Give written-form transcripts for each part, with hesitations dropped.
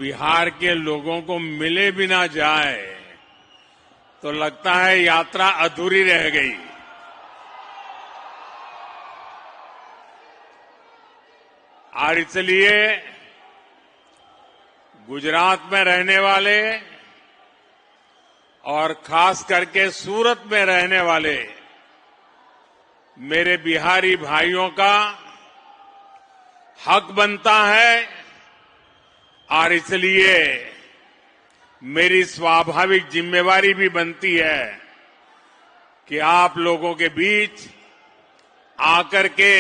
बिहार के लोगों को मिले भी ना जाए तो लगता है यात्रा अधूरी रह गई। और इसलिए गुजरात में रहने वाले और खास करके सूरत में रहने वाले मेरे बिहारी भाइयों का हक बनता है और इसलिए मेरी स्वाभाविक जिम्मेवारी भी बनती है कि आप लोगों के बीच आकर के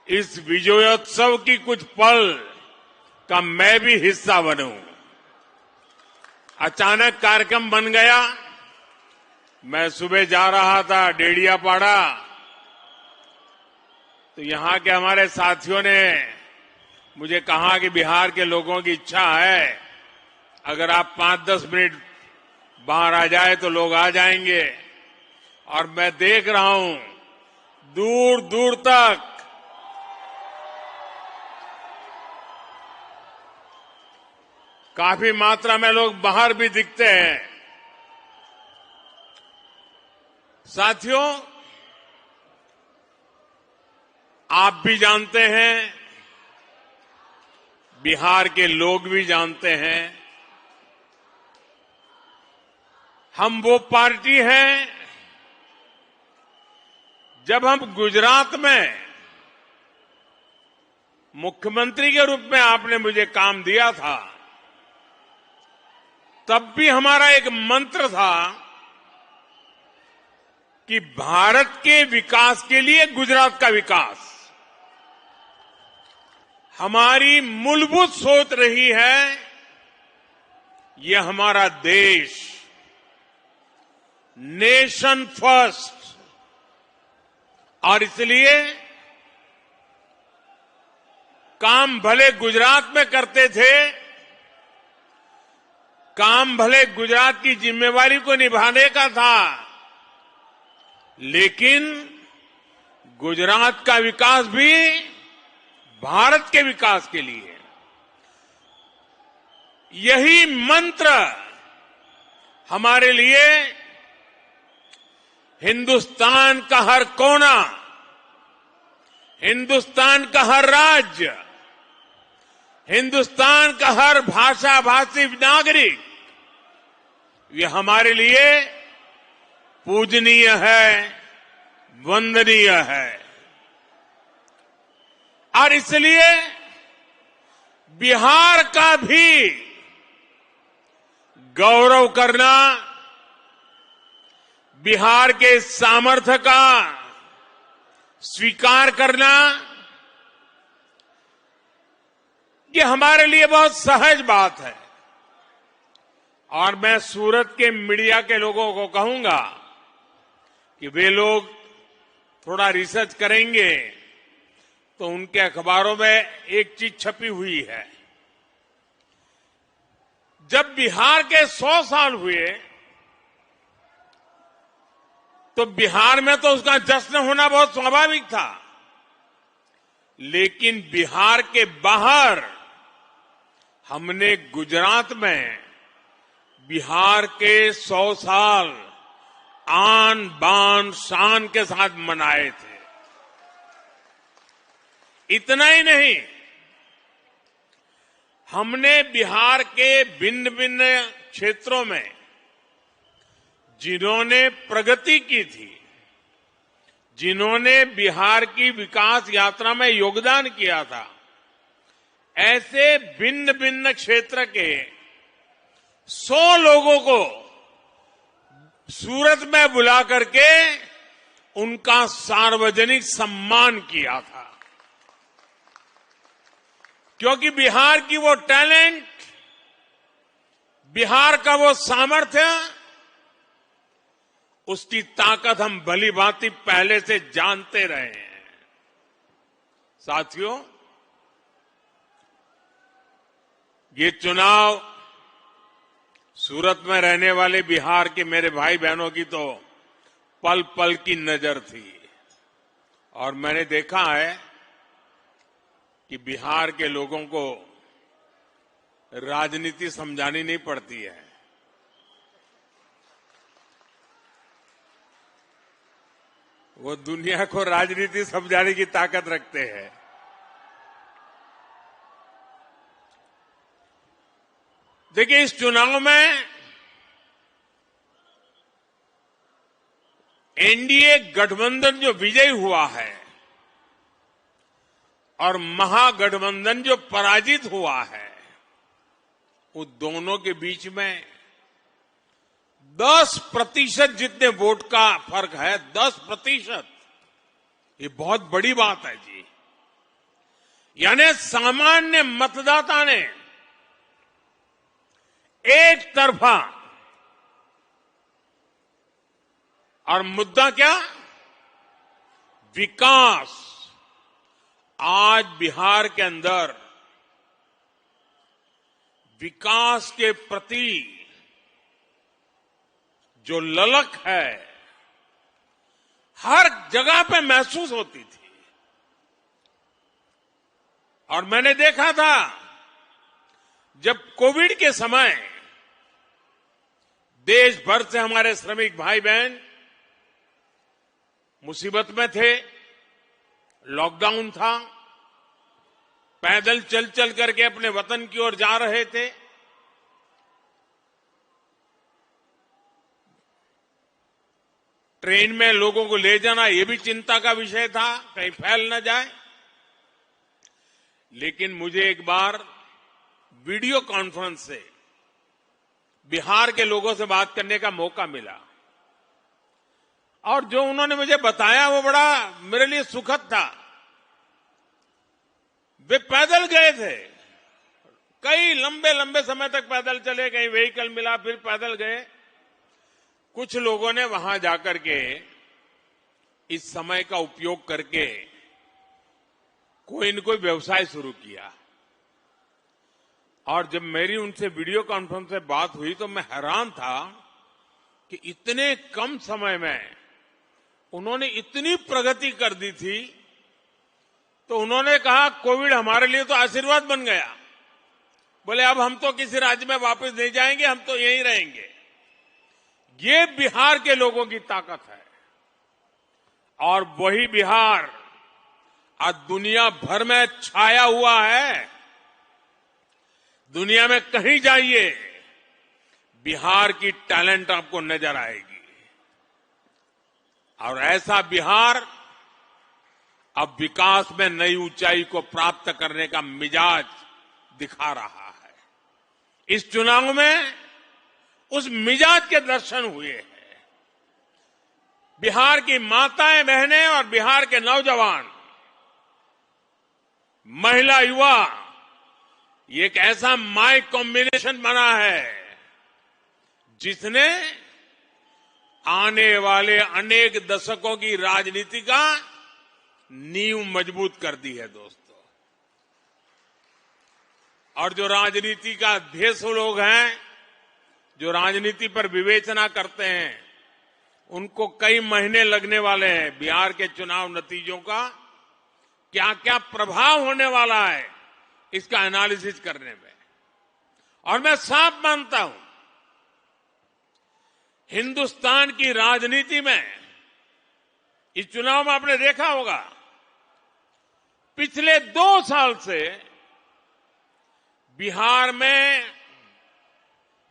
इस विजयोत्सव की कुछ पल का मैं भी हिस्सा बनूं। अचानक कार्यक्रम बन गया। मैं सुबह जा रहा था डेडियापाड़ा, तो यहां के हमारे साथियों ने मुझे कहा कि बिहार के लोगों की इच्छा है, अगर आप 5-10 मिनट बाहर आ जाए तो लोग आ जाएंगे। और मैं देख रहा हूं दूर दूर तक काफी मात्रा में लोग बाहर भी दिखते हैं। साथियों, आप भी जानते हैं, बिहार के लोग भी जानते हैं, हम वो पार्टी हैं। जब हम गुजरात में मुख्यमंत्री के रूप में आपने मुझे काम दिया था, तब भी हमारा एक मंत्र था कि भारत के विकास के लिए गुजरात का विकास। हमारी मूलभूत सोच रही है, ये हमारा देश नेशन फर्स्ट। और इसलिए काम भले गुजरात में करते थे, काम भले गुजरात की जिम्मेवारी को निभाने का था, लेकिन गुजरात का विकास भी भारत के विकास के लिए। यही मंत्र हमारे लिए हिंदुस्तान का हर कोना, हिंदुस्तान का हर राज्य, हिंदुस्तान का हर भाषा भाषी नागरिक, ये हमारे लिए पूजनीय है, वंदनीय है। और इसलिए बिहार का भी गौरव करना, बिहार के सामर्थ्य का स्वीकार करना, ये हमारे लिए बहुत सहज बात है। और मैं सूरत के मीडिया के लोगों को कहूंगा कि वे लोग थोड़ा रिसर्च करेंगे तो उनके अखबारों में एक चीज छपी हुई है। जब बिहार के 100 साल हुए तो बिहार में तो उसका जश्न होना बहुत स्वाभाविक था, लेकिन बिहार के बाहर हमने गुजरात में बिहार के 100 साल आन बान शान के साथ मनाए थे। इतना ही नहीं, हमने बिहार के भिन्न भिन्न क्षेत्रों में जिन्होंने प्रगति की थी, जिन्होंने बिहार की विकास यात्रा में योगदान किया था, ऐसे भिन्न भिन्न क्षेत्र के 100 लोगों को सूरत में बुला करके उनका सार्वजनिक सम्मान किया था। क्योंकि बिहार की वो टैलेंट, बिहार का वो सामर्थ्य, उसकी ताकत हम भली भांति पहले से जानते रहे हैं। साथियों, ये चुनाव सूरत में रहने वाले बिहार के मेरे भाई बहनों की तो पल पल की नजर थी। और मैंने देखा है कि बिहार के लोगों को राजनीति समझानी नहीं पड़ती है। वो दुनिया को राजनीति समझाने की ताकत रखते हैं। देखिए, इस चुनाव में एनडीए गठबंधन जो विजयी हुआ है और महागठबंधन जो पराजित हुआ है, उन दोनों के बीच में 10% जितने वोट का फर्क है, 10%, ये बहुत बड़ी बात है जी। यानी सामान्य मतदाता ने एक तरफा, और मुद्दा क्या? विकास। आज बिहार के अंदर विकास के प्रति जो ललक है, हर जगह पे महसूस होती थी। और मैंने देखा था, जब कोविड के समय देश भर से हमारे श्रमिक भाई बहन मुसीबत में थे, लॉकडाउन था, पैदल चल चल करके अपने वतन की ओर जा रहे थे, ट्रेन में लोगों को ले जाना ये भी चिंता का विषय था, कहीं फैल न जाए। लेकिन मुझे एक बार वीडियो कॉन्फ्रेंस से बिहार के लोगों से बात करने का मौका मिला, और जो उन्होंने मुझे बताया वो बड़ा मेरे लिए सुखद था। वे पैदल गए थे, कई लंबे लंबे समय तक पैदल चले, कहीं व्हीकल मिला फिर पैदल गए। कुछ लोगों ने वहां जाकर के इस समय का उपयोग करके कोई न कोई व्यवसाय शुरू किया। और जब मेरी उनसे वीडियो कॉन्फ्रेंस से बात हुई तो मैं हैरान था कि इतने कम समय में उन्होंने इतनी प्रगति कर दी थी। तो उन्होंने कहा, कोविड हमारे लिए तो आशीर्वाद बन गया। बोले, अब हम तो किसी राज्य में वापस नहीं जाएंगे, हम तो यहीं रहेंगे। ये बिहार के लोगों की ताकत है। और वही बिहार आज दुनिया भर में छाया हुआ है। दुनिया में कहीं जाइए, बिहार की टैलेंट आपको नजर आएगी। और ऐसा बिहार अब विकास में नई ऊंचाई को प्राप्त करने का मिजाज दिखा रहा है। इस चुनाव में उस मिजाज के दर्शन हुए हैं। बिहार की माताएं बहनें और बिहार के नौजवान, महिला युवा, ये एक ऐसा माई कॉम्बिनेशन बना है जिसने आने वाले अनेक दशकों की राजनीति का नींव मजबूत कर दी है दोस्तों। और जो राजनीति का अध्यक्ष लोग हैं, जो राजनीति पर विवेचना करते हैं, उनको कई महीने लगने वाले हैं बिहार के चुनाव नतीजों का क्या क्या प्रभाव होने वाला है इसका एनालिसिस करने में। और मैं साफ मानता हूं, हिंदुस्तान की राजनीति में इस चुनाव में आपने देखा होगा, पिछले 2 साल से बिहार में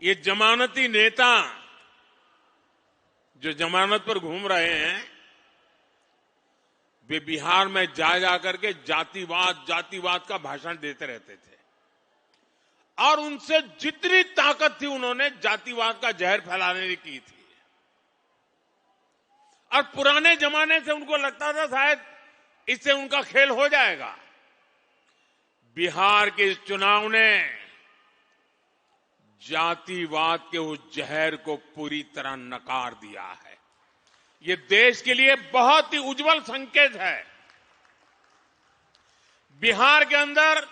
ये जमानती नेता जो जमानत पर घूम रहे हैं, वे बिहार में जा करके जातिवाद का भाषण देते रहते थे। और उनसे जितनी ताकत थी, उन्होंने जातिवाद का जहर फैलाने की थी। और पुराने जमाने से उनको लगता था शायद इससे उनका खेल हो जाएगा। बिहार के इस चुनाव ने जातिवाद के उस जहर को पूरी तरह नकार दिया है। ये देश के लिए बहुत ही उज्जवल संकेत है। बिहार के अंदर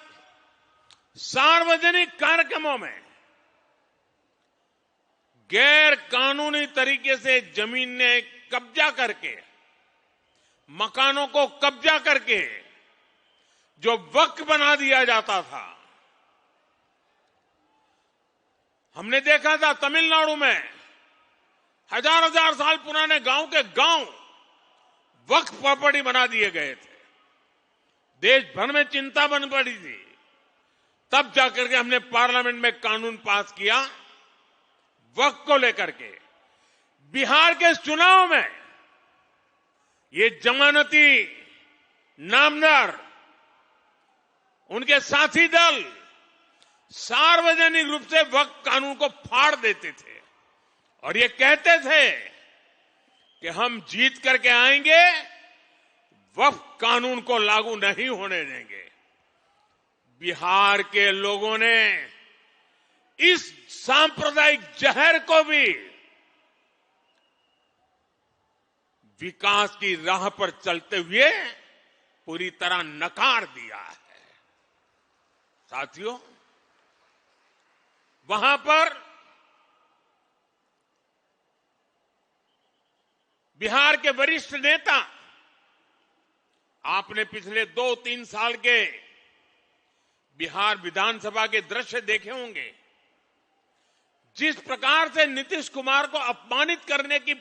सार्वजनिक कार्यक्रमों में गैर कानूनी तरीके से जमीन ने कब्जा करके, मकानों को कब्जा करके जो वक्फ बना दिया जाता था, हमने देखा था तमिलनाडु में हजार हजार साल पुराने गांव के गांव वक्फ प्रॉपर्टी बना दिए गए थे। देश भर में चिंता बन पड़ी थी। तब जाकर के हमने पार्लियामेंट में कानून पास किया वक्फ को लेकर के। बिहार के चुनाव में ये जमानती नामदार, उनके साथी दल सार्वजनिक रूप से वक्फ कानून को फाड़ देते थे और ये कहते थे कि हम जीत करके आएंगे, वक्फ कानून को लागू नहीं होने देंगे। बिहार के लोगों ने इस सांप्रदायिक जहर को भी विकास की राह पर चलते हुए पूरी तरह नकार दिया है। साथियों, वहां पर बिहार के वरिष्ठ नेता, आपने पिछले 2-3 साल के बिहार विधानसभा के दृश्य देखे होंगे। जिस प्रकार से नीतीश कुमार को अपमानित करने की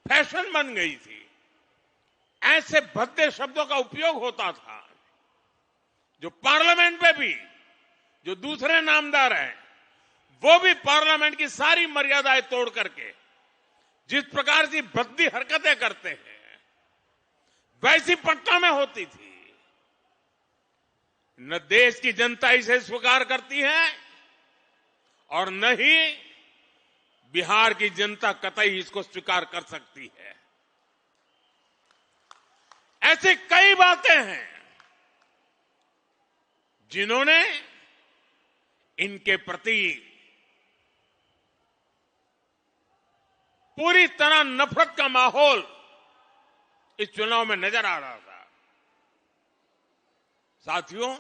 फैशन बन गई थी, ऐसे भद्दे शब्दों का उपयोग होता था, जो पार्लियामेंट में भी जो दूसरे नामदार हैं वो भी पार्लियामेंट की सारी मर्यादाएं तोड़ करके जिस प्रकार की भद्दी हरकतें करते हैं, वैसी पटना में होती थी। न देश की जनता इसे स्वीकार करती है और न ही बिहार की जनता कतई इसको स्वीकार कर सकती है। ऐसे कई बातें हैं जिन्होंने इनके प्रति पूरी तरह नफरत का माहौल इस चुनाव में नजर आ रहा था। साथियों,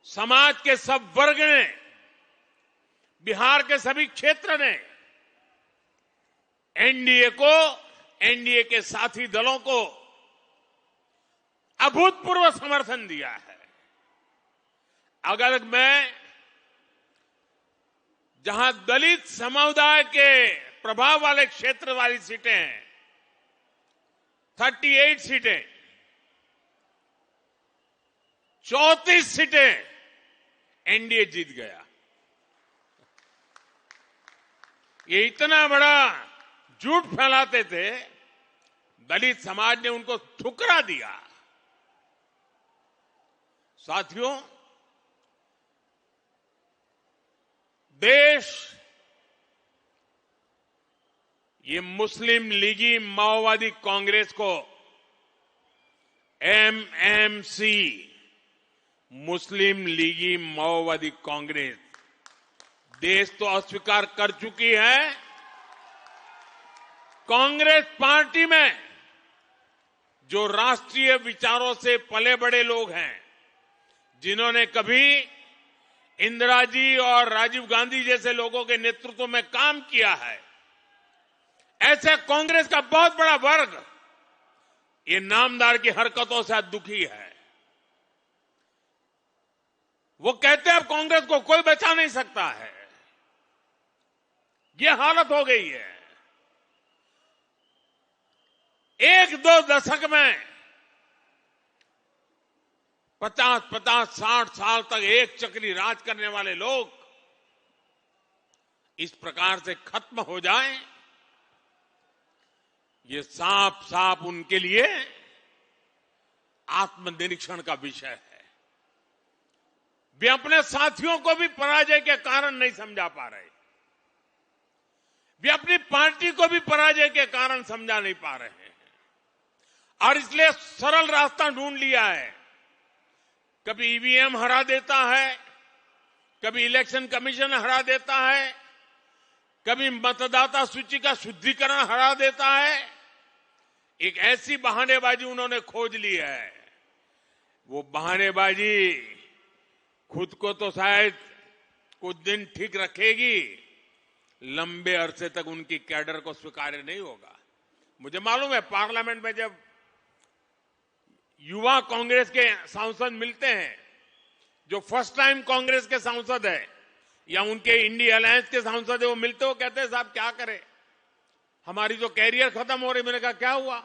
समाज के सब वर्ग ने, बिहार के सभी क्षेत्र ने एनडीए को, एनडीए के साथी दलों को अभूतपूर्व समर्थन दिया है। अगर मैं जहां दलित समुदाय के प्रभाव वाले क्षेत्र वाली सीटें हैं, 38 सीटें, 34 सीटें एनडीए जीत गया। ये इतना बड़ा झूठ फैलाते थे, दलित समाज ने उनको ठुकरा दिया। साथियों, देश ये मुस्लिम लीगी माओवादी कांग्रेस को एमएमसी, मुस्लिम लीगी माओवादी कांग्रेस, देश तो अस्वीकार कर चुकी है। कांग्रेस पार्टी में जो राष्ट्रीय विचारों से पले बड़े लोग हैं, जिन्होंने कभी इंदिरा जी और राजीव गांधी जैसे लोगों के नेतृत्व में काम किया है, ऐसे कांग्रेस का बहुत बड़ा वर्ग ये नामदार की हरकतों से दुखी है। वो कहते हैं अब कांग्रेस को कोई बचा नहीं सकता है। ये हालत हो गई है। 1-2 दशक में 50-50, 60 साल तक एक चक्री राज करने वाले लोग इस प्रकार से खत्म हो जाएं, ये साफ साफ उनके लिए आत्मनिरीक्षण का विषय है। वे अपने साथियों को भी पराजय के कारण नहीं समझा पा रहे, वे अपनी पार्टी को भी पराजय के कारण समझा नहीं पा रहे हैं और इसलिए सरल रास्ता ढूंढ लिया है। कभी ईवीएम हरा देता है, कभी इलेक्शन कमीशन हरा देता है, कभी मतदाता सूची का शुद्धिकरण हरा देता है। एक ऐसी बहानेबाजी उन्होंने खोज ली है। वो बहानेबाजी खुद को तो शायद कुछ दिन ठीक रखेगी, लंबे अरसे तक उनकी कैडर को स्वीकार्य नहीं होगा। मुझे मालूम है, पार्लियामेंट में जब युवा कांग्रेस के सांसद मिलते हैं, जो फर्स्ट टाइम कांग्रेस के सांसद है या उनके इंडिया अलायंस के सांसद है, वो मिलते हो कहते हैं साहब क्या करें, हमारी तो कैरियर खत्म हो रही। मैंने कहा क्या हुआ?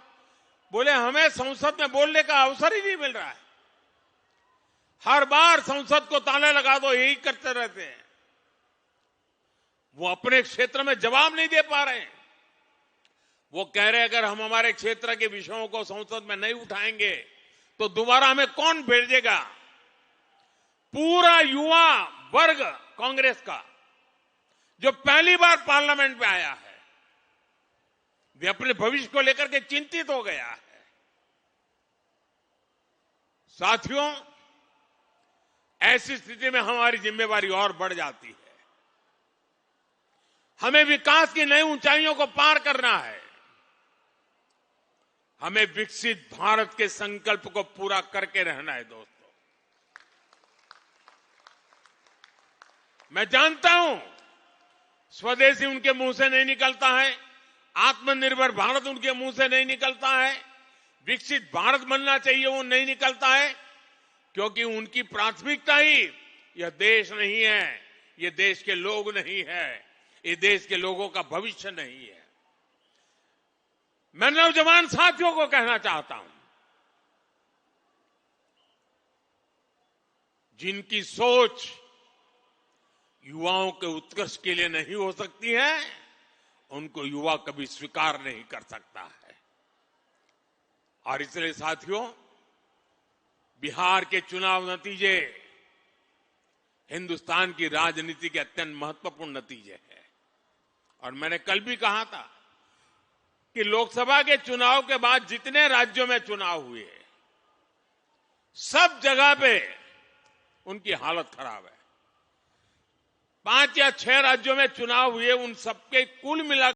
बोले हमें संसद में बोलने का अवसर ही नहीं मिल रहा है, हर बार संसद को ताला लगा दो, यही करते रहते हैं। वो अपने क्षेत्र में जवाब नहीं दे पा रहे हैं। वो कह रहे अगर हम हमारे क्षेत्र के विषयों को संसद में नहीं उठाएंगे तो दोबारा हमें कौन भेजेगा? पूरा युवा वर्ग कांग्रेस का जो पहली बार पार्लियामेंट में आया है, वे अपने भविष्य को लेकर के चिंतित हो गया है। साथियों, ऐसी स्थिति में हमारी जिम्मेवारी और बढ़ जाती है। हमें विकास की नई ऊंचाइयों को पार करना है। हमें विकसित भारत के संकल्प को पूरा करके रहना है। दोस्तों, मैं जानता हूं स्वदेशी उनके मुंह से नहीं निकलता है, आत्मनिर्भर भारत उनके मुंह से नहीं निकलता है, विकसित भारत बनना चाहिए वो नहीं निकलता है, क्योंकि उनकी प्राथमिकता ही यह देश नहीं है, ये देश के लोग नहीं है, ये देश के लोगों का भविष्य नहीं है। मैं नौजवान साथियों को कहना चाहता हूं, जिनकी सोच युवाओं के उत्कर्ष के लिए नहीं हो सकती है, उनको युवा कभी स्वीकार नहीं कर सकता है। और इसलिए साथियों, बिहार के चुनाव नतीजे हिंदुस्तान की राजनीति के अत्यंत महत्वपूर्ण नतीजे हैं। और मैंने कल भी कहा था कि लोकसभा के चुनाव के बाद जितने राज्यों में चुनाव हुए, सब जगह पे उनकी हालत खराब है। 5 या 6 राज्यों में चुनाव हुए, उन सबके कुल मिलाकर